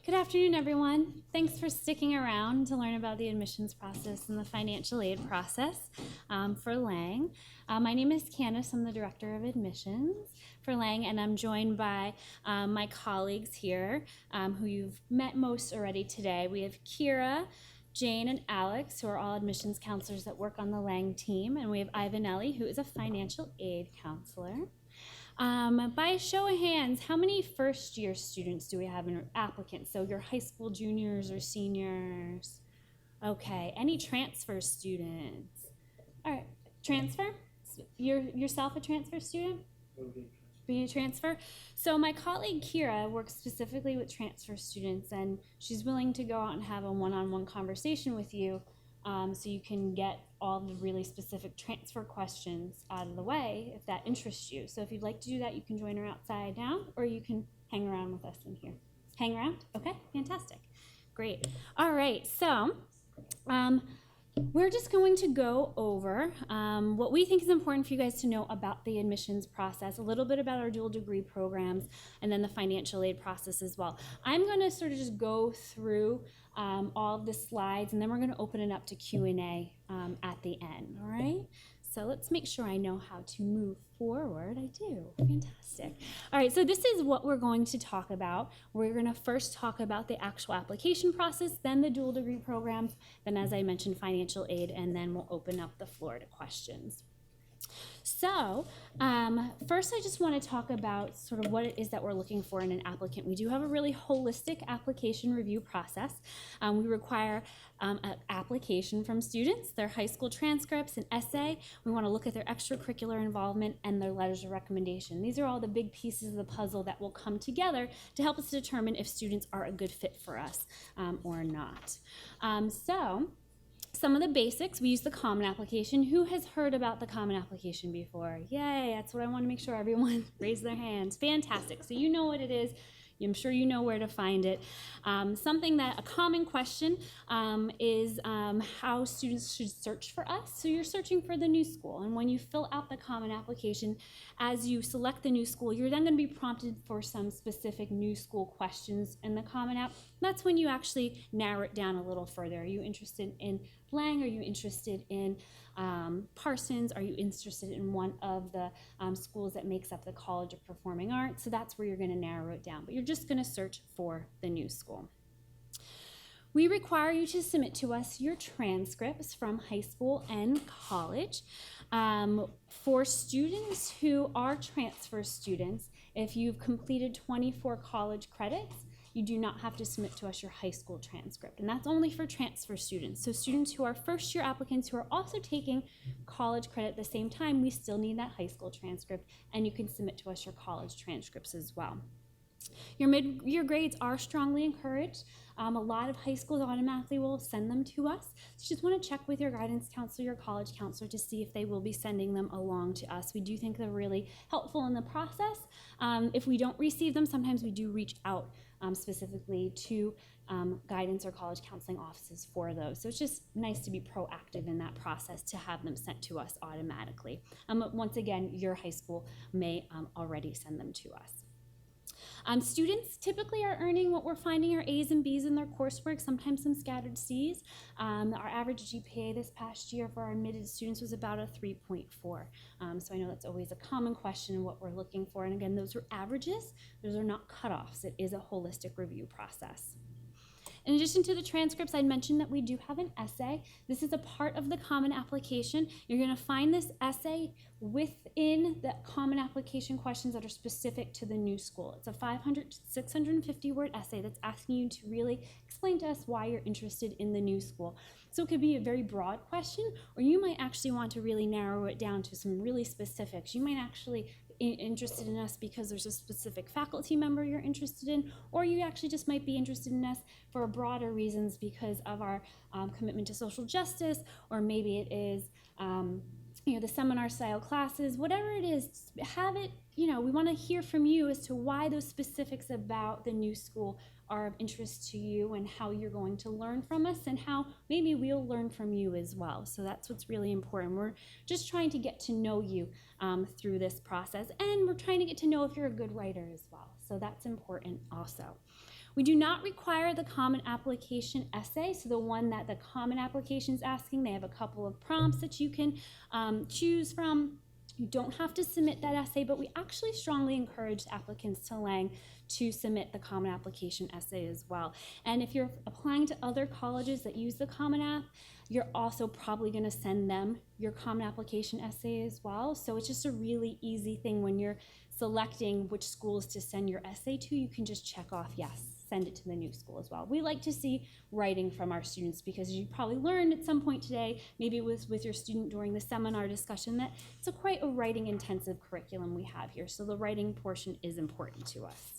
Good afternoon, everyone. Thanks for sticking around to learn about the admissions process and the financial aid process for Lang. My name is Candice. I'm the Director of Admissions for Lang, and I'm joined by my colleagues here who you've met most already today. We have Kira, Jane, and Alex, who are all admissions counselors that work on the Lang team, and we have Ivanelli, who is a financial aid counselor. By a show of hands, how many first-year students do we have in applicants? So your high school juniors or seniors? Okay, any transfer students? All right, transfer? Yourself a transfer student? Being a transfer? So my colleague Kira works specifically with transfer students, and she's willing to go out and have a one-on-one conversation with you so you can get all the really specific transfer questions out of the way if that interests you. So if you'd like to do that, you can join her outside now, or you can hang around with us in here. Hang around? Okay, fantastic. Great. All right, so we're just going to go over what we think is important for you guys to know about the admissions process, a little bit about our dual degree programs, and then the financial aid process as well. I'm going to sort of just go through all of the slides, and then we're going to open it up to Q&A at the end, all right? So let's make sure I know how to move forward. I do. Fantastic. All right, so this is what we're going to talk about. We're going to first talk about the actual application process, then the dual degree programs, then, as I mentioned, financial aid, and then we'll open up the floor to questions. So first I just want to talk about sort of what it is that we're looking for in an applicant. We do have a really holistic application review process. We require an application from students, their high school transcripts, an essay. We want to look at their extracurricular involvement and their letters of recommendation. These are all the big pieces of the puzzle that will come together to help us determine if students are a good fit for us or not. Some of the basics, we use the Common Application. Who has heard about the Common Application before? Yay, that's what I want to make sure everyone raise their hands. Fantastic. So you know what it is. I'm sure you know where to find it. A common question is how students should search for us. So you're searching for the new school, and when you fill out the Common Application, as you select the new school, you're then going to be prompted for some specific new school questions in the Common App. That's when you actually narrow it down a little further. Are you interested in Lang? Are you interested in Parsons? Are you interested in one of the schools that makes up the College of Performing Arts? So that's where you're going to narrow it down, but you're just going to search for the new school. We require you to submit to us your transcripts from high school and college. For students who are transfer students, if you've completed 24 college credits, you do not have to submit to us your high school transcript, and that's only for transfer students. So students who are first-year applicants who are also taking college credit at the same time, we still need that high school transcript, and you can submit to us your college transcripts as well. Your mid-year grades are strongly encouraged. A lot of high schools automatically will send them to us. So you just want to check with your guidance counselor, your college counselor, to see if they will be sending them along to us. We do think they're really helpful in the process. If we don't receive them, sometimes we do reach out specifically to guidance or college counseling offices for those. So it's just nice to be proactive in that process to have them sent to us automatically. Once again, your high school may already send them to us. Students typically are earning what we're finding are A's and B's in their coursework, sometimes some scattered C's. Our average GPA this past year for our admitted students was about a 3.4. So I know that's always a common question in what we're looking for. And again, those are averages. Those are not cutoffs. It is a holistic review process. In addition to the transcripts, I mentioned that we do have an essay. This is a part of the Common Application. You're going to find this essay within the Common Application questions that are specific to the new school. It's a 500 to 650 word essay that's asking you to really explain to us why you're interested in the new school. So it could be a very broad question, or you might actually want to really narrow it down to some really specifics. You might actually interested in us because there's a specific faculty member you're interested in, or you actually just might be interested in us for broader reasons because of our commitment to social justice, or maybe it is the seminar style classes. Whatever it is, have it, we want to hear from you as to why those specifics about the new school are of interest to you and how you're going to learn from us and how maybe we'll learn from you as well. So that's what's really important. We're just trying to get to know you through this process, and we're trying to get to know if you're a good writer as well. So that's important also. We do not require the Common Application essay, so the one that the Common Application is asking. They have a couple of prompts that you can choose from. You don't have to submit that essay, but we actually strongly encourage applicants to Lang to submit the Common Application essay as well. And if you're applying to other colleges that use the Common App, you're also probably going to send them your Common Application essay as well. So it's just a really easy thing when you're selecting which schools to send your essay to. You can just check off yes, send it to the new school as well. We like to see writing from our students because as you probably learned at some point today, maybe it was with your student during the seminar discussion, that it's quite a writing intensive curriculum we have here. So the writing portion is important to us.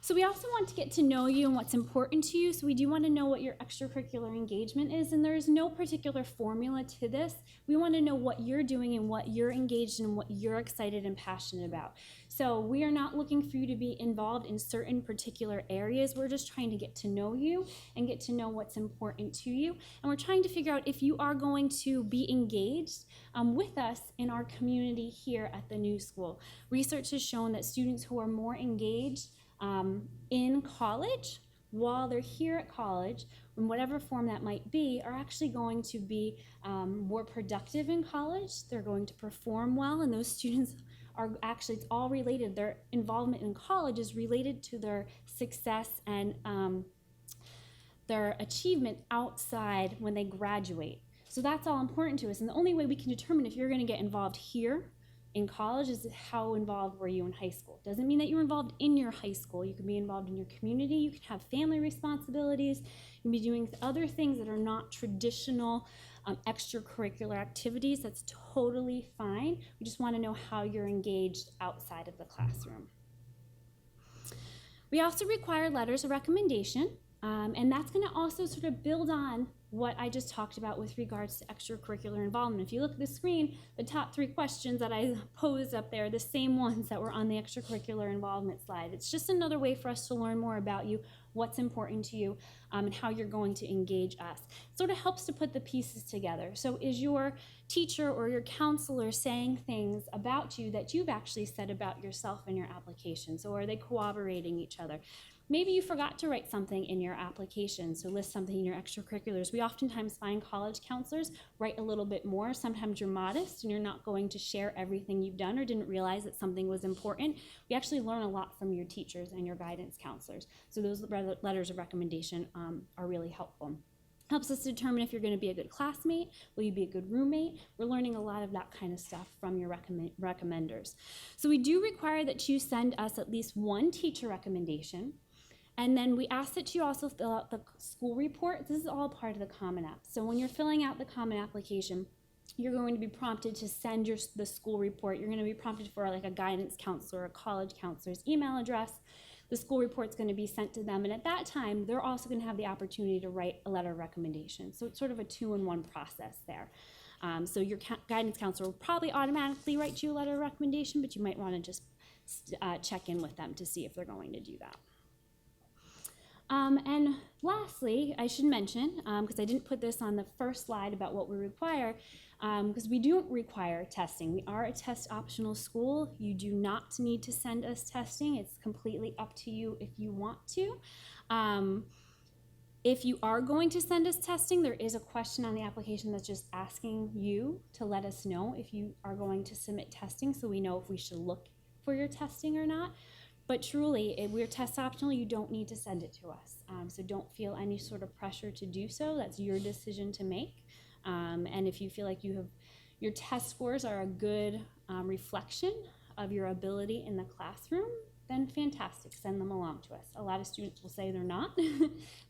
So we also want to get to know you and what's important to you. So we do want to know what your extracurricular engagement is, and there is no particular formula to this. We want to know what you're doing and what you're engaged in and what you're excited and passionate about. So we are not looking for you to be involved in certain particular areas. We're just trying to get to know you and get to know what's important to you. And we're trying to figure out if you are going to be engaged with us in our community here at the new school. Research has shown that students who are more engaged in college, while they're here at college, in whatever form that might be, are actually going to be more productive in college. They're going to perform well, and those students are actually, it's all related. Their involvement in college is related to their success and their achievement outside when they graduate. So that's all important to us, and the only way we can determine if you're going to get involved here in college is how involved were you in high school. Doesn't mean that you're involved in your high school. You can be involved in your community. You can have family responsibilities. You can be doing other things that are not traditional extracurricular activities. That's totally fine. We just want to know how you're engaged outside of the classroom. We also require letters of recommendation, and that's going to also sort of build on what I just talked about with regards to extracurricular involvement. If you look at the screen, the top 3 questions that I posed up there are the same ones that were on the extracurricular involvement slide. It's just another way for us to learn more about you, what's important to you, and how you're going to engage us. It sort of helps to put the pieces together. So is your teacher or your counselor saying things about you that you've actually said about yourself in your application? So are they corroborating each other? Maybe you forgot to write something in your application, so list something in your extracurriculars. We oftentimes find college counselors write a little bit more. Sometimes you're modest and you're not going to share everything you've done or didn't realize that something was important. We actually learn a lot from your teachers and your guidance counselors. So those letters of recommendation are really helpful. Helps us determine if you're going to be a good classmate, will you be a good roommate. We're learning a lot of that kind of stuff from your recommenders. So we do require that you send us at least one teacher recommendation. And then we ask that you also fill out the school report. This is all part of the Common App. So when you're filling out the Common Application, you're going to be prompted to send the school report. You're going to be prompted for like a guidance counselor or a college counselor's email address. The school report's going to be sent to them. And at that time, they're also going to have the opportunity to write a letter of recommendation. So it's sort of a 2-in-1 process there. So your guidance counselor will probably automatically write you a letter of recommendation, but you might want to just check in with them to see if they're going to do that. And lastly, I should mention, because I didn't put this on the first slide about what we require, because we don't require testing. We are a test optional school. You do not need to send us testing. It's completely up to you if you want to. If you are going to send us testing, there is a question on the application that's just asking you to let us know if you are going to submit testing so we know if we should look for your testing or not. But truly, if we're test optional, you don't need to send it to us. So don't feel any sort of pressure to do so. That's your decision to make. And if you feel like your test scores are a good reflection of your ability in the classroom, then fantastic, send them along to us. A lot of students will say they're not,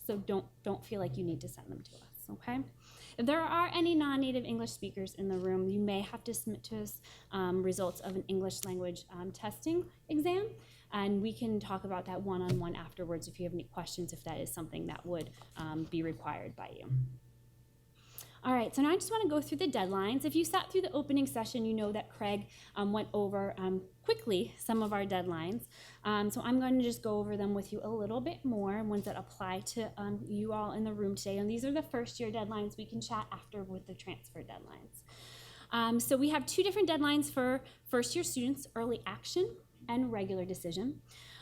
so don't feel like you need to send them to us, okay? If there are any non-native English speakers in the room, you may have to submit to us results of an English language testing exam. And we can talk about that one-on-one afterwards if you have any questions, if that is something that would be required by you. All right, so now I just want to go through the deadlines. If you sat through the opening session, you know that Craig went over quickly some of our deadlines. So I'm going to just go over them with you a little bit more, ones that apply to you all in the room today. And these are the first-year deadlines. We can chat after with the transfer deadlines. So we have 2 different deadlines for first-year students, early action and regular decision.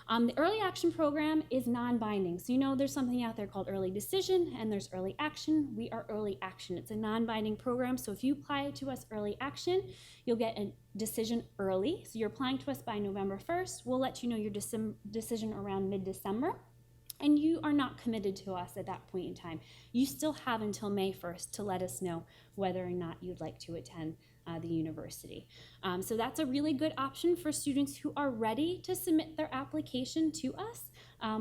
The early action program is non-binding. So you know there's something out there called early decision and there's early action. We are early action. It's a non-binding program. So if you apply to us early action, you'll get a decision early. So you're applying to us by November 1st. We'll let you know your decision around mid-December. And you are not committed to us at that point in time. You still have until May 1st to let us know whether or not you'd like to attend the university. So that's a really good option for students who are ready to submit their application to us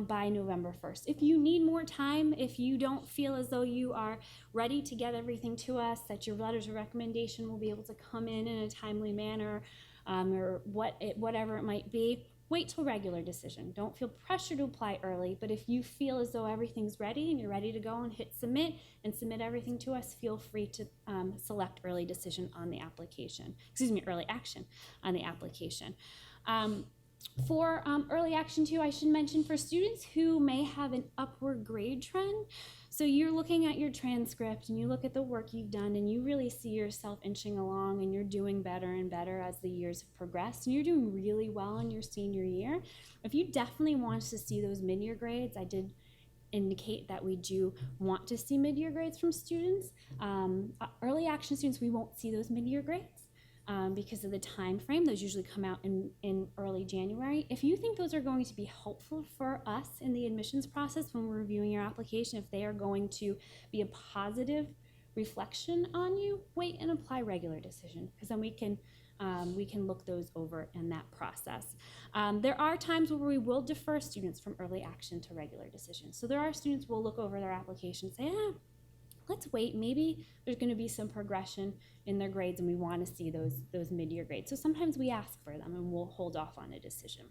by November 1st. If you need more time, if you don't feel as though you are ready to get everything to us, that your letters of recommendation will be able to come in a timely manner, or whatever it might be, wait till regular decision. Don't feel pressure to apply early, but if you feel as though everything's ready and you're ready to go and hit submit and submit everything to us, feel free to select early decision on the application. Early action on the application. For early action too, I should mention for students who may have an upward grade trend, so you're looking at your transcript and you look at the work you've done and you really see yourself inching along and you're doing better and better as the years have progressed and you're doing really well in your senior year. If you definitely want to see those mid-year grades, I did indicate that we do want to see mid-year grades from students. Early action students, we won't see those mid-year grades. Because of the time frame. Those usually come out in early January. If you think those are going to be helpful for us in the admissions process when we're reviewing your application, if they are going to be a positive reflection on you, wait and apply regular decision, because then we can look those over in that process. There are times where we will defer students from early action to regular decision. So there are students who will look over their application and say, let's wait, maybe there's going to be some progression in their grades and we want to see those mid-year grades. So sometimes we ask for them and we'll hold off on a decision.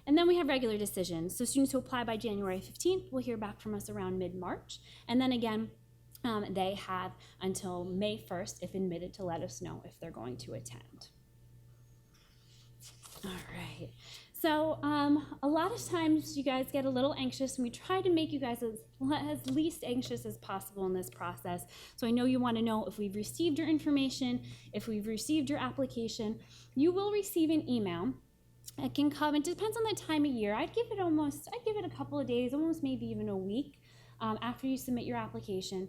And then we have regular decisions. So students who apply by January 15th will hear back from us around mid-March. And then again, they have until May 1st, if admitted, to let us know if they're going to attend. All right. So a lot of times you guys get a little anxious, and we try to make you guys as least anxious as possible in this process. So I know you want to know if we've received your information, if we've received your application. You will receive an email. It can come, it depends on the time of year. I'd give it a couple of days, almost maybe even a week after you submit your application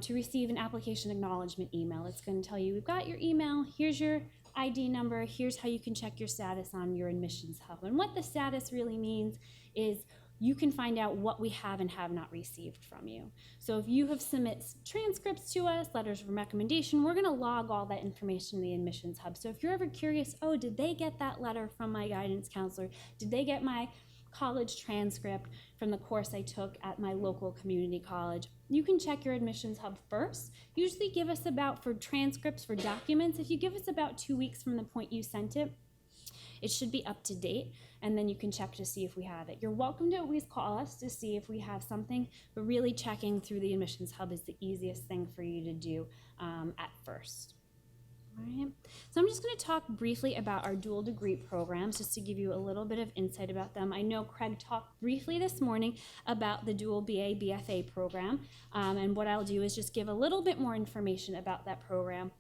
to receive an application acknowledgement email. It's going to tell you, we've got your email, here's your ID number, here's how you can check your status on your admissions hub. And what the status really means is you can find out what we have and have not received from you. So if you have submitted transcripts to us, letters of recommendation, we're going to log all that information in the admissions hub. So if you're ever curious, oh, did they get that letter from my guidance counselor? Did they get my college transcript from the course I took at my local community college? You can check your admissions hub first. Usually give us for transcripts, for documents, if you give us about 2 weeks from the point you sent it, it should be up to date, and then you can check to see if we have it. You're welcome to always call us to see if we have something, but really checking through the admissions hub is the easiest thing for you to do at first. All right. So I'm just going to talk briefly about our dual degree programs, just to give you a little bit of insight about them. I know Craig talked briefly this morning about the dual BA BFA program, and what I'll do is just give a little bit more information about that program.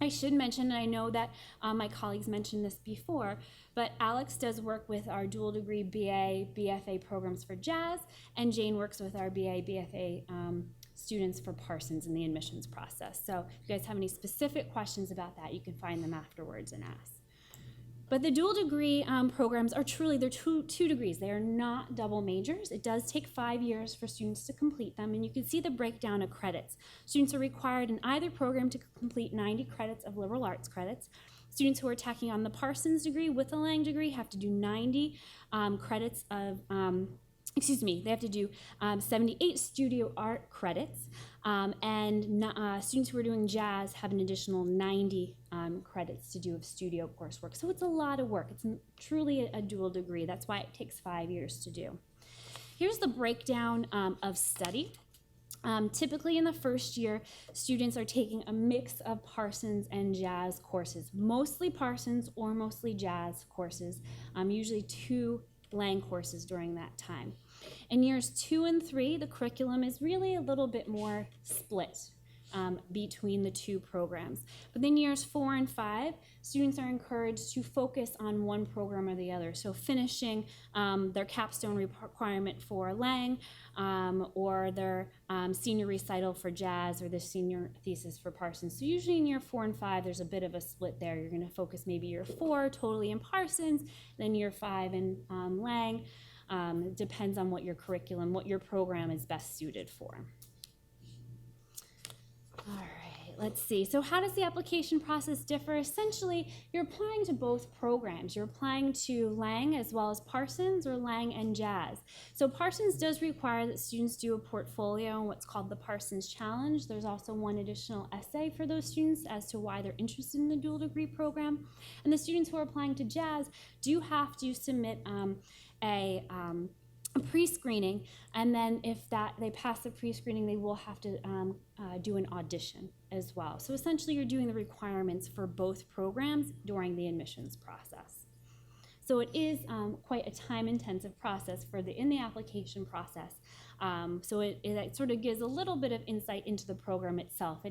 I should mention, and I know that my colleagues mentioned this before, but Alex does work with our dual degree BA BFA programs for Jazz, and Jane works with our BA BFA students for Parsons in the admissions process. So if you guys have any specific questions about that, you can find them afterwards and ask. But the dual degree programs are they're two degrees. They are not double majors. It does take 5 years for students to complete them, and you can see the breakdown of credits. Students are required in either program to complete 90 credits of liberal arts credits. Students who are tacking on the Parsons degree with the Lang degree have to do 90 credits of they have to do 78 studio art credits, and students who are doing jazz have an additional 90 credits to do of studio coursework. So it's a lot of work. It's truly a dual degree. That's why it takes 5 years to do. Here's the breakdown of study. Typically in the first year, students are taking a mix of Parsons and jazz courses, mostly Parsons or mostly jazz courses, usually 2 Lang courses during that time. In years 2 and 3, the curriculum is really a little bit more split. between the two programs. But then years 4 and 5, students are encouraged to focus on one program or the other. So finishing their capstone requirement for Lang, or their senior recital for jazz, or the senior thesis for Parsons. So usually in year 4 and 5, there's a bit of a split there. You're going to focus maybe year 4 totally in Parsons, then year 5 in Lang. It depends on what your curriculum, what your program is best suited for. All right, let's see. So how does the application process differ? Essentially, you're applying to both programs. You're applying to Lang as well as Parsons, or Lang and Jazz. So Parsons does require that students do a portfolio, what's called the Parsons Challenge. There's also one additional essay for those students as to why they're interested in the dual degree program. And the students who are applying to Jazz do have to submit a pre-screening, and then if they pass the pre-screening, they will have to do an audition as well. So essentially, you're doing the requirements for both programs during the admissions process. So it is quite a time-intensive process in the application process. So it sort of gives a little bit of insight into the program itself.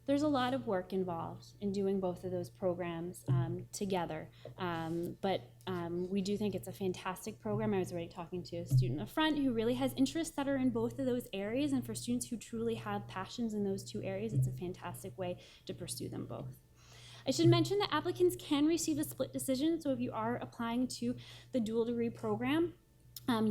There's a lot of work involved in doing both of those programs together, but we do think it's a fantastic program. I was already talking to a student up front who really has interests that are in both of those areas, and for students who truly have passions in those two areas, it's a fantastic way to pursue them both. I should mention that applicants can receive a split decision, so if you are applying to the dual degree program,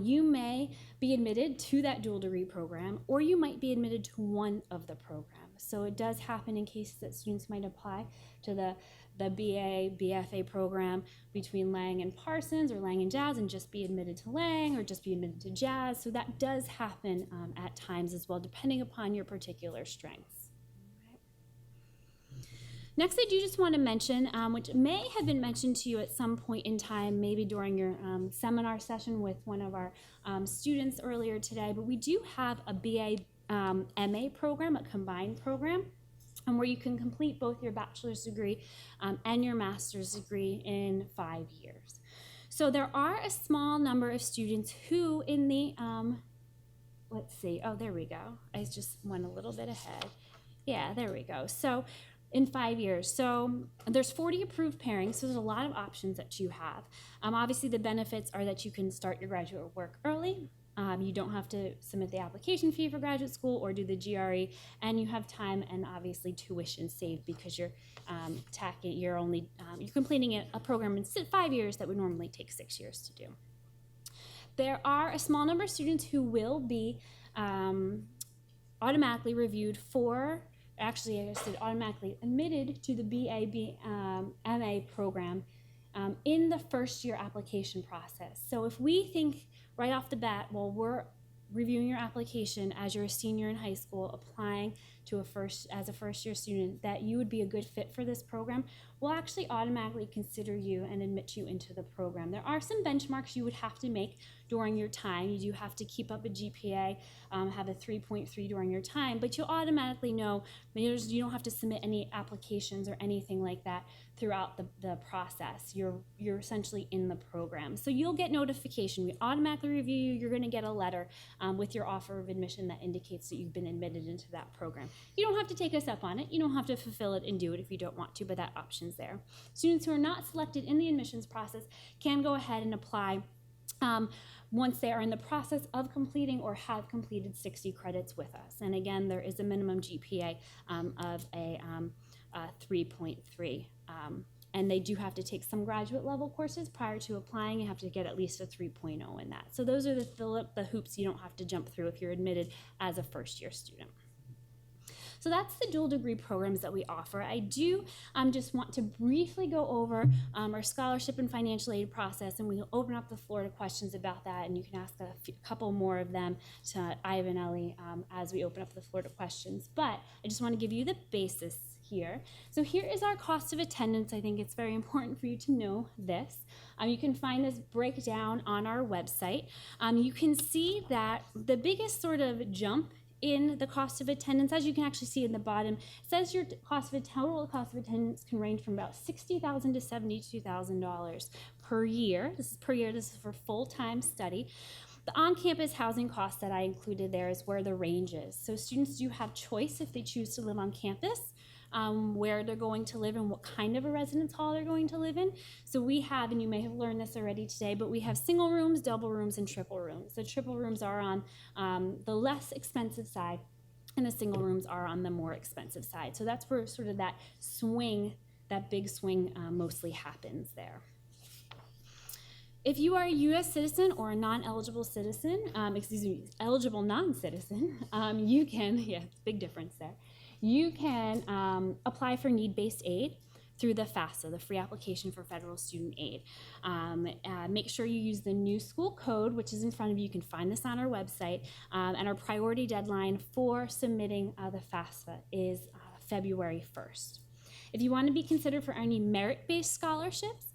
you may be admitted to that dual degree program, or you might be admitted to one of the programs. So it does happen in cases that students might apply to the BA, BFA program between Lang and Parsons, or Lang and Jazz, and just be admitted to Lang, or just be admitted to Jazz. So that does happen at times as well, depending upon your particular strengths. Next, I do just want to mention, which may have been mentioned to you at some point in time, maybe during your seminar session with one of our students earlier today, but we do have a BA MA program, a combined program, where you can complete both your bachelor's degree and your master's degree in 5 years. So there are a small number of students who in the, let's see, oh, there we go. I just went a little bit ahead. Yeah, there we go. So in 5 years. So there's 40 approved pairings, so there's a lot of options that you have. Obviously, the benefits are that you can start your graduate work early. You don't have to submit the application fee for graduate school or do the GRE, and you have time and obviously tuition saved because you're you're completing a program in 5 years that would normally take 6 years to do. There are a small number of students who will be automatically reviewed for. Actually, I said automatically admitted to the MA program in the first year application process. So if we think right off the bat, well, we're reviewing your application as you're a senior in high school, applying to as a first year student, that you would be a good fit for this program, we'll actually automatically consider you and admit you into the program. There are some benchmarks you would have to make during your time. You do have to keep up a GPA, have a 3.3 during your time, but you'll automatically know you don't have to submit any applications or anything like that throughout the process. You're essentially in the program. So you'll get notification. We automatically review you. You're going to get a letter with your offer of admission that indicates that you've been admitted into that program. You don't have to take us up on it. You don't have to fulfill it and do it if you don't want to, but that option's there. Students who are not selected in the admissions process can go ahead and apply once they are in the process of completing or have completed 60 credits with us. And again, there is a minimum GPA of a 3.3. And they do have to take some graduate level courses prior to applying. You have to get at least a 3.0 in that. So those are the hoops you don't have to jump through if you're admitted as a first year student. So that's the dual degree programs that we offer. I do just want to briefly go over our scholarship and financial aid process, and we'll open up the floor to questions about that, and you can ask a couple more of them to Ivan and Ellie as we open up the floor to questions. But I just want to give you the basis here. So here is our cost of attendance. I think it's very important for you to know this. You can find this breakdown on our website. You can see that the biggest sort of jump in the cost of attendance, as you can actually see in the bottom, it says your total cost of attendance can range from about $60,000 to $72,000 per year. This is per year. This is for full-time study. The on-campus housing cost that I included there is where the range is. So students do have choice if they choose to live on campus, where they're going to live and what kind of a residence hall they're going to live in. So we have, and you may have learned this already today, but we have single rooms, double rooms, and triple rooms. The triple rooms are on the less expensive side, and the single rooms are on the more expensive side. So that's where sort of that swing, that big swing mostly happens there. If you are a U.S. citizen or a non-eligible citizen, eligible non-citizen, you can, big difference there. You can apply for need-based aid through the FAFSA, the Free Application for Federal Student Aid. Make sure you use the new school code, which is in front of you. You can find this on our website. And our priority deadline for submitting the FAFSA is February 1st. If you want to be considered for any merit-based scholarships,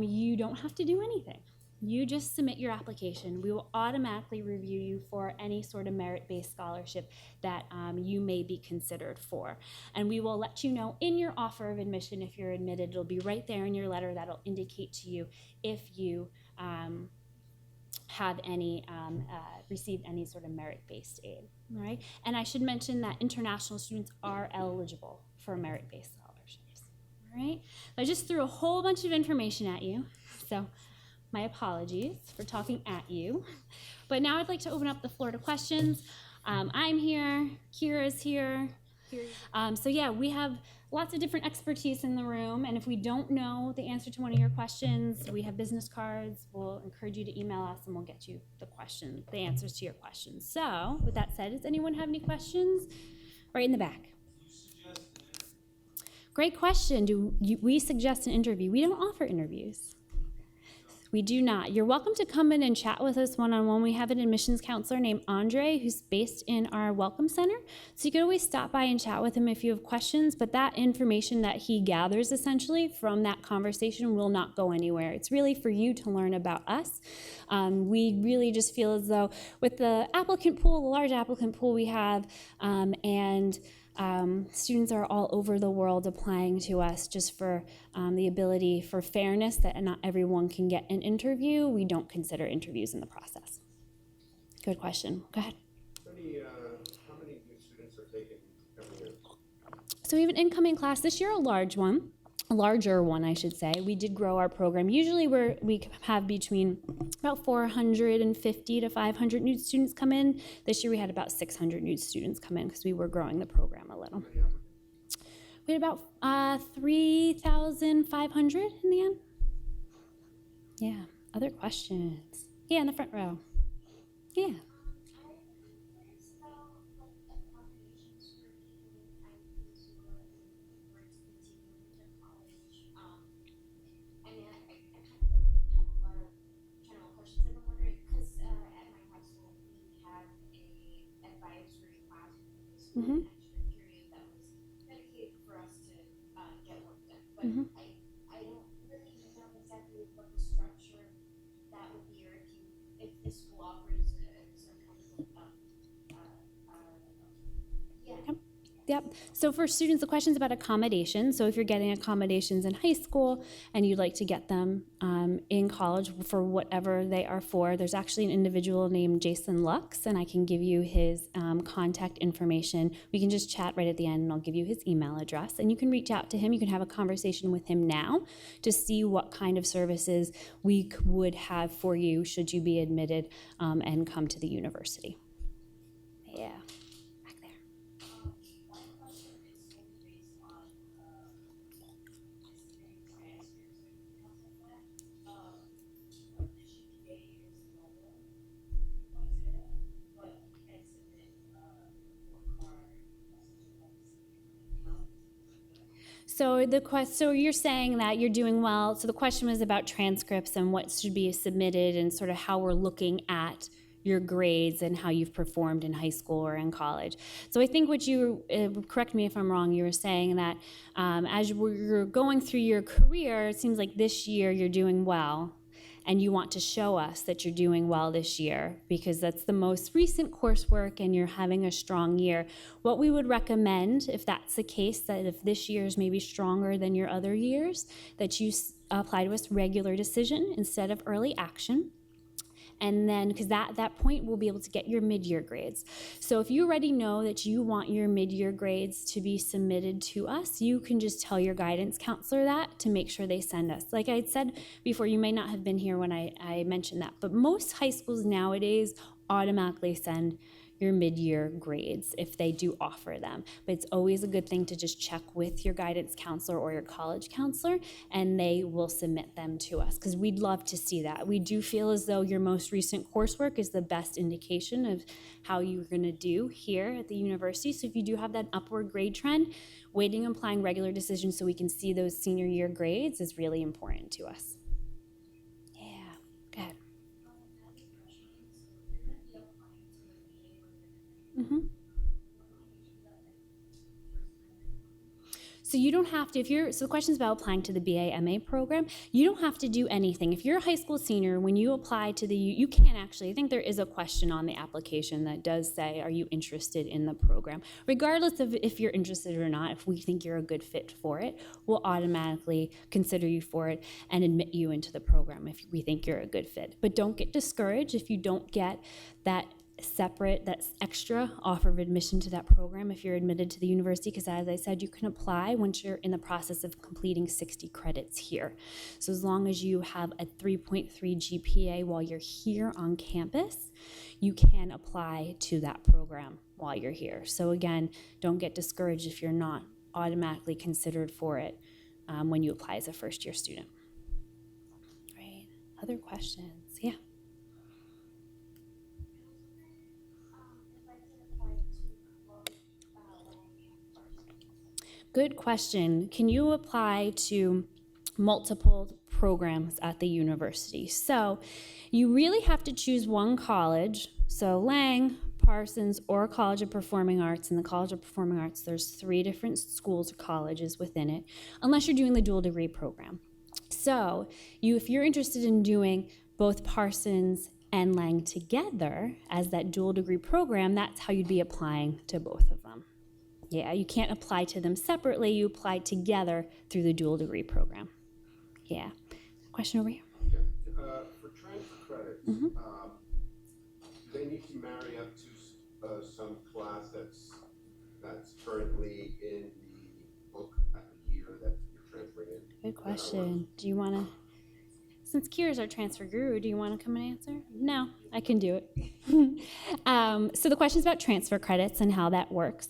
you don't have to do anything. You just submit your application. We will automatically review you for any sort of merit-based scholarship that you may be considered for. And we will let you know in your offer of admission if you're admitted. It'll be right there in your letter that'll indicate to you if you have any, received any sort of merit-based aid, all right? And I should mention that international students are eligible for merit-based scholarships, all right? I just threw a whole bunch of information at you, so my apologies for talking at you. But now I'd like to open up the floor to questions. I'm here, Kira's here. So yeah, we have lots of different expertise in the room, and if we don't know the answer to one of your questions, we have business cards. We'll encourage you to email us and we'll get you the answers to your questions. So with that said, does anyone have any questions? Right in the back. Great question. We suggest an interview? We don't offer interviews. We do not. You're welcome to come in and chat with us one-on-one. We have an admissions counselor named Andre who's based in our Welcome Center. So you can always stop by and chat with him if you have questions, but that information that he gathers essentially from that conversation will not go anywhere. It's really for you to learn about us. We really just feel as though with the applicant pool, the large applicant pool we have, students are all over the world applying to us just for the ability for fairness that not everyone can get an interview. We don't consider interviews in the process. Good question. Go ahead. How many new students are taking every year? So we have an incoming class this year, a larger one, I should say. We did grow our program. Usually we have between about 450 to 500 new students come in. This year we had about 600 new students come in because we were growing the program a little. We had about 3,500 in the end. Yeah. Other questions? Yeah, in the front row. Yeah. Mm-hmm. That was dedicated for us to get work done. But Mm-hmm. I don't really know exactly what the structure that would be, or if the school offers some kind of Yep. So for students, the question's about accommodations. So if you're getting accommodations in high school and you'd like to get them in college for whatever they are for, there's actually an individual named Jason Lux, and I can give you his contact information. We can just chat right at the end, and I'll give you his email address. And you can reach out to him. You can have a conversation with him now to see what kind of services we would have for you should you be admitted and come to the university. Yeah. So you're saying that you're doing well. So the question was about transcripts and what should be submitted and sort of how we're looking at your grades and how you've performed in high school or in college. So I think what you, correct me if I'm wrong, you were saying that as you're going through your career, it seems like this year you're doing well. And you want to show us that you're doing well this year because that's the most recent coursework and you're having a strong year. What we would recommend, if that's the case, that if this year is maybe stronger than your other years, that you apply to us regular decision instead of early action. And then, because that point we'll be able to get your mid-year grades. So if you already know that you want your mid-year grades to be submitted to us, you can just tell your guidance counselor that to make sure they send us. Like I said before, you may not have been here when I mentioned that, but most high schools nowadays automatically send your mid-year grades if they do offer them. But it's always a good thing to just check with your guidance counselor or your college counselor, and they will submit them to us because we'd love to see that. We do feel as though your most recent coursework is the best indication of how you're going to do here at the university. So if you do have that upward grade trend, waiting and applying regular decisions so we can see those senior year grades is really important to us. Yeah, go ahead. Mm-hmm. So you don't have to, so the question is about applying to the BA MA program. You don't have to do anything. If you're a high school senior, when you apply to you can actually, I think there is a question on the application that does say, are you interested in the program? Regardless of if you're interested or not, if we think you're a good fit for it, we'll automatically consider you for it and admit you into the program if we think you're a good fit. But don't get discouraged if you don't get that extra offer of admission to that program if you're admitted to the university, because as I said, you can apply once you're in the process of completing 60 credits here. So as long as you have a 3.3 GPA while you're here on campus, you can apply to that program while you're here. So again, don't get discouraged if you're not automatically considered for it when you apply as a first-year student. Right, other questions? Yeah. Good question. Can you apply to multiple programs at the university? So you really have to choose one college. So Lang, Parsons, or College of Performing Arts. In the College of Performing Arts, there's 3 different schools or colleges within it, unless you're doing the dual degree program. So if you're interested in doing both Parsons and Lang together as that dual degree program, that's how you'd be applying to both of them. Yeah, you can't apply to them separately. You apply together through the dual degree program. Yeah. Question over here. Okay. For transfer credits, do they need to marry up to some class that's currently in the book at the year that you're transferring in? Good question. Do you want to, since Kira's our transfer guru, do you want to come and answer? No, I can do it. So the question is about transfer credits and how that works.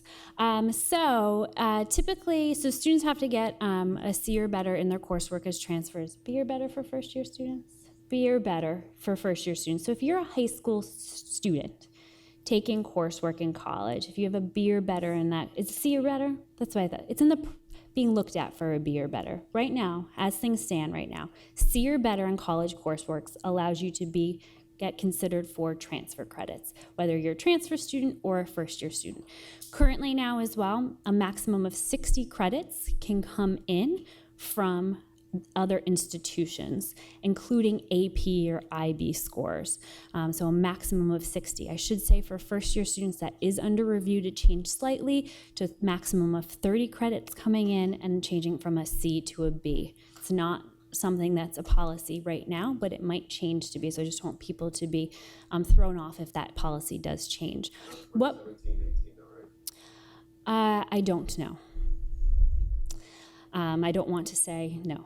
Typically, students have to get a C or better in their coursework as transfers. B or better for first-year students? B or better for first-year students. So if you're a high school student taking coursework in college, if you have a B or better in that, is it C or better? That's what I thought. It's in the being looked at for a B or better. Right now, as things stand right now, C or better in college coursework allows you to get considered for transfer credits, whether you're a transfer student or a first-year student. Currently now as well, a maximum of 60 credits can come in from other institutions, including AP or IB scores. So a maximum of 60. I should say for first-year students that is under review to change slightly to a maximum of 30 credits coming in and changing from a C to a B. It's not something that's a policy right now, but it might change to be. So I just want people to be thrown off if that policy does change. What? 17, 18 though, right? I don't know. I don't want to say no.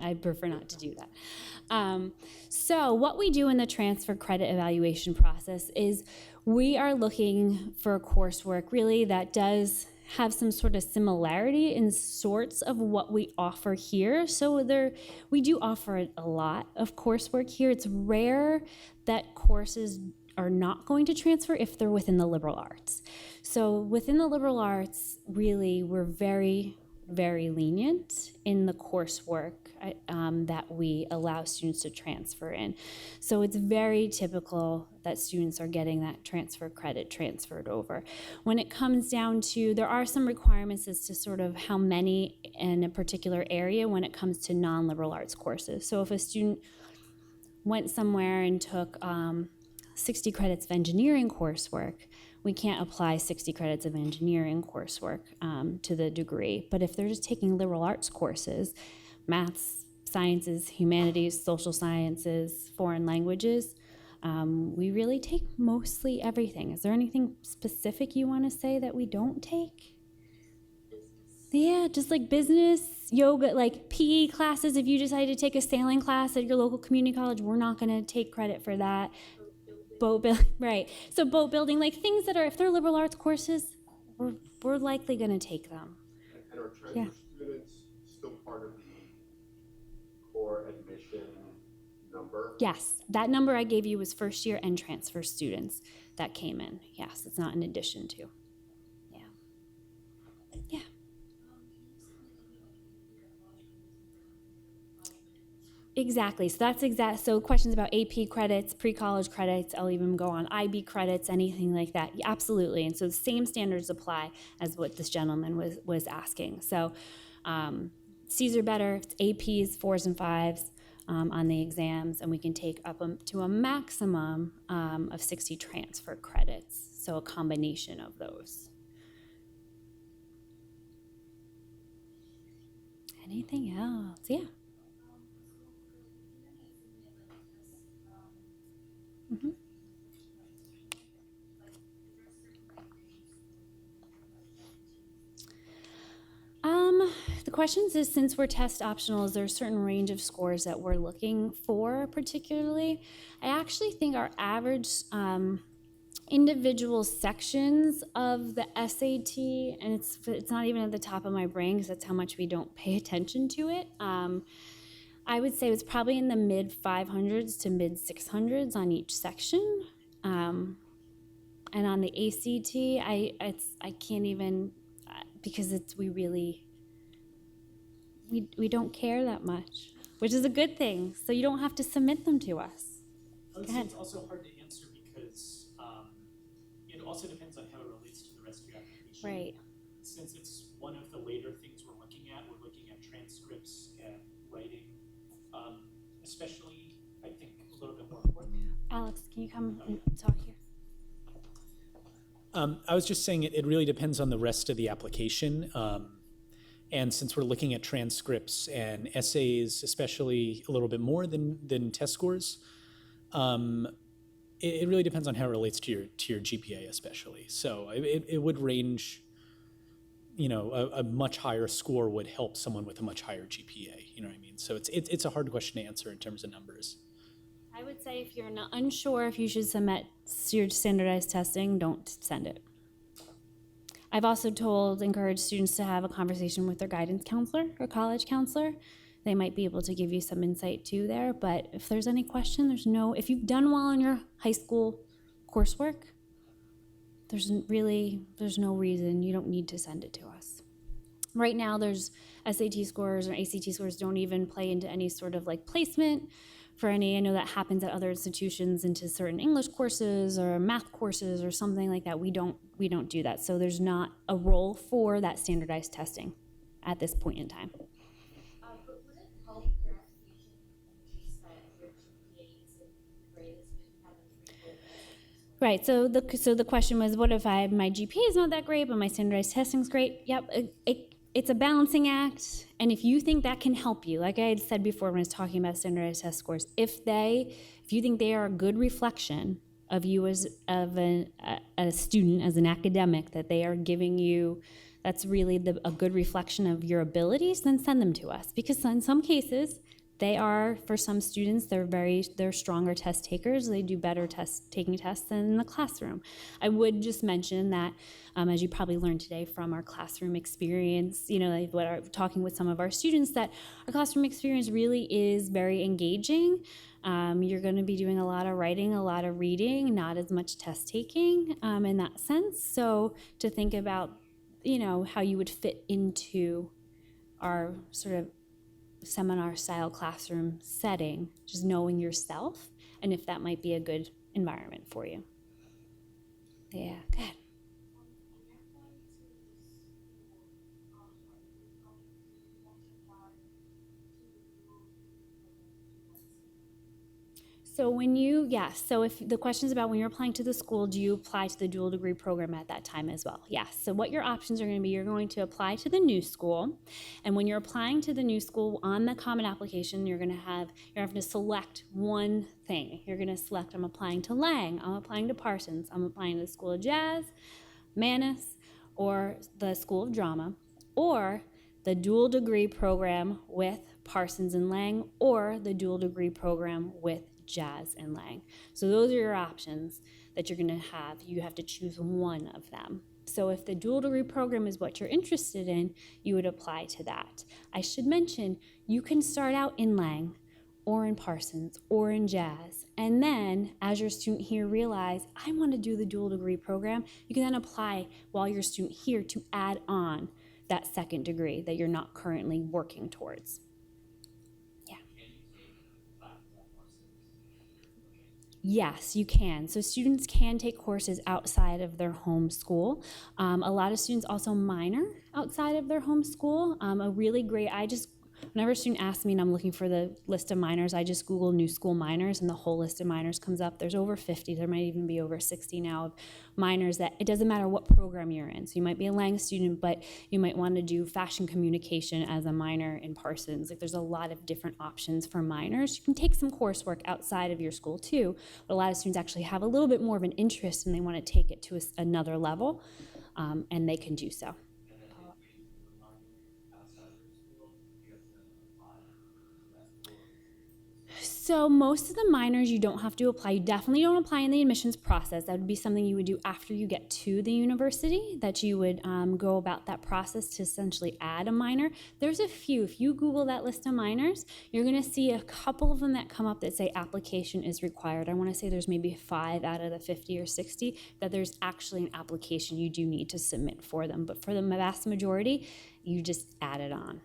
I prefer not to do that. So what we do in the transfer credit evaluation process is we are looking for coursework really that does have some sort of similarity in sorts of what we offer here. So we do offer a lot of coursework here. It's rare that courses are not going to transfer if they're within the liberal arts. So within the liberal arts, really, we're very, very lenient in the coursework that we allow students to transfer in. So it's very typical that students are getting that transfer credit transferred over. When it comes down to, there are some requirements as to sort of how many in a particular area when it comes to non-liberal arts courses. So if a student went somewhere and took 60 credits of engineering coursework, we can't apply 60 credits of engineering coursework to the degree. But if they're just taking liberal arts courses, maths, sciences, humanities, social sciences, foreign languages, We really take mostly everything. Is there anything specific you want to say that we don't take? Yeah, just like business, yoga, like PE classes. If you decide to take a sailing class at your local community college, we're not going to take credit for that. Boat building, right. So boat building, like things that are, if they're liberal arts courses, we're likely going to take them. And are transfer students still part of the core admission number? Yes, that number I gave you was first year and transfer students that came in. Yes, it's not in addition to. Yeah. Yeah. Exactly. So that's so questions about AP credits, pre-college credits, I'll even go on IB credits, anything like that. Yeah, absolutely. And so the same standards apply as what this gentleman was asking. So C's are better. It's APs, 4s and 5s on the exams, and we can take up to a maximum of 60 transfer credits. So a combination of those. Anything else? Yeah. Mm-hmm. The questions is, since we're test optional, is there a certain range of scores that we're looking for particularly? I actually think our average individual sections of the SAT, and it's not even at the top of my brain because that's how much we don't pay attention to it. I would say it was probably in the mid 500s to mid 600s on each section. And on the ACT, I can't even, because we don't care that much, which is a good thing. So you don't have to submit them to us. I would say it's also hard to answer because it also depends on how it relates to the rest of your application. Right. Since it's one of the later things we're looking at transcripts and writing, especially, I think, a little bit more important. Alex, can you come and talk here? I was just saying it really depends on the rest of the application. And since we're looking at transcripts and essays, especially a little bit more than test scores, it really depends on how it relates to your GPA, especially. So it would range. A much higher score would help someone with a much higher GPA. You know what I mean? So it's a hard question to answer in terms of numbers. I would say if you're not unsure if you should submit your standardized testing, don't send it. I've also encouraged students to have a conversation with their guidance counselor or college counselor. They might be able to give you some insight too there, but if there's any question, if you've done well in your high school coursework, there's no reason you don't need to send it to us. Right now, there's SAT scores or ACT scores don't even play into any sort of like placement for any. I know that happens at other institutions into certain English courses or math courses or something like that. We don't do that. So there's not a role for that standardized testing at this point in time. But would it help your application in case that your GPA isn't the greatest, but you haven't? Right. So the question was, what if my GPA is not that great, but my standardized testing's great? Yep. It's a balancing act, and if you think that can help you, like I had said before when I was talking about standardized test scores, if you think they are a good reflection of you as a student, as an academic, that they are giving you, that's really a good reflection of your abilities, then send them to us. Because in some cases, they are, for some students, they're stronger test takers. They do better taking tests than in the classroom. I would just mention that, as you probably learned today from our classroom experience, talking with some of our students, that our classroom experience really is very engaging. You're going to be doing a lot of writing, a lot of reading, not as much test taking in that sense. So to think about, how you would fit into our sort of seminar style classroom setting, just knowing yourself and if that might be a good environment for you. Yeah, go ahead. So so if the question is about when you're applying to the school, do you apply to the dual degree program at that time as well? Yes. So what your options are going to be, you're going to apply to the new school. And when you're applying to the new school on the common application, you're having to select one thing. You're going to select, I'm applying to Lang, I'm applying to Parsons, I'm applying to the School of Jazz, Manus, or the School of Drama, or the dual degree program with Parsons and Lang, or the dual degree program with Jazz and Lang. So those are your options that you're going to have. You have to choose one of them. So if the dual degree program is what you're interested in, you would apply to that. I should mention, you can start out in Lang or in Parsons or in Jazz. And then as your student here realize, I want to do the dual degree program, you can then apply while you're a student here to add on that second degree that you're not currently working towards. Yes, you can. So students can take courses outside of their home school. A lot of students also minor outside of their home school. Whenever a student asks me and I'm looking for the list of minors, I just Google new school minors and the whole list of minors comes up. There's over 50, there might even be over 60 now of minors that it doesn't matter what program you're in. So you might be a Lang student, but you might want to do fashion communication as a minor in Parsons. Like there's a lot of different options for minors. You can take some coursework outside of your school too, but a lot of students actually have a little bit more of an interest and they want to take it to another level, and they can do so. So most of the minors you don't have to apply. You definitely don't apply in the admissions process. That would be something you would do after you get to the university, that you would go about that process to essentially add a minor. There's a few. If you Google that list of minors, you're going to see a couple of them that come up that say application is required. I want to say there's maybe 5 out of the 50 or 60 that there's actually an application you do need to submit for them. But for the vast majority, you just add it on.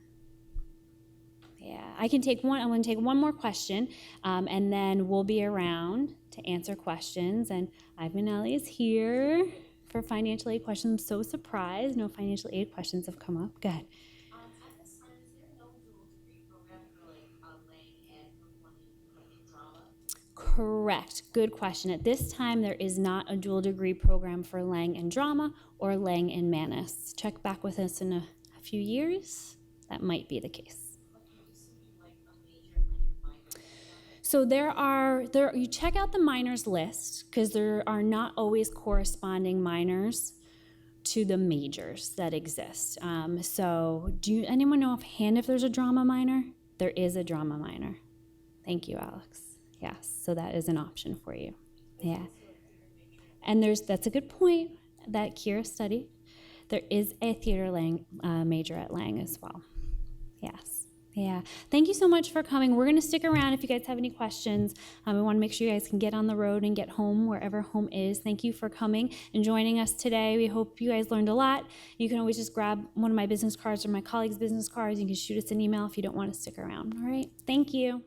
Yeah, I'm going to take one more question, and then we'll be around to answer questions. And Ivan Ellie is here for financial aid questions. I'm so surprised no financial aid questions have come up. Go ahead. At this time, is there no dual degree program for Lang and performing drama? Correct. Good question. At this time, there is not a dual degree program for Lang and Drama or Lang and Manus. Check back with us in a few years. That might be the case. So you check out the minors list because there are not always corresponding minors to the majors that exist. So anyone know offhand if there's a drama minor? There is a drama minor. Thank you, Alex. Yes, so that is an option for you. Yeah. And that's a good point that Kira studied. There is a theater major at Lang as well. Yes. Yeah. Thank you so much for coming. We're going to stick around if you guys have any questions. We want to make sure you guys can get on the road and get home wherever home is. Thank you for coming and joining us today. We hope you guys learned a lot. You can always just grab one of my business cards or my colleague's business cards. You can shoot us an email if you don't want to stick around. All right. Thank you.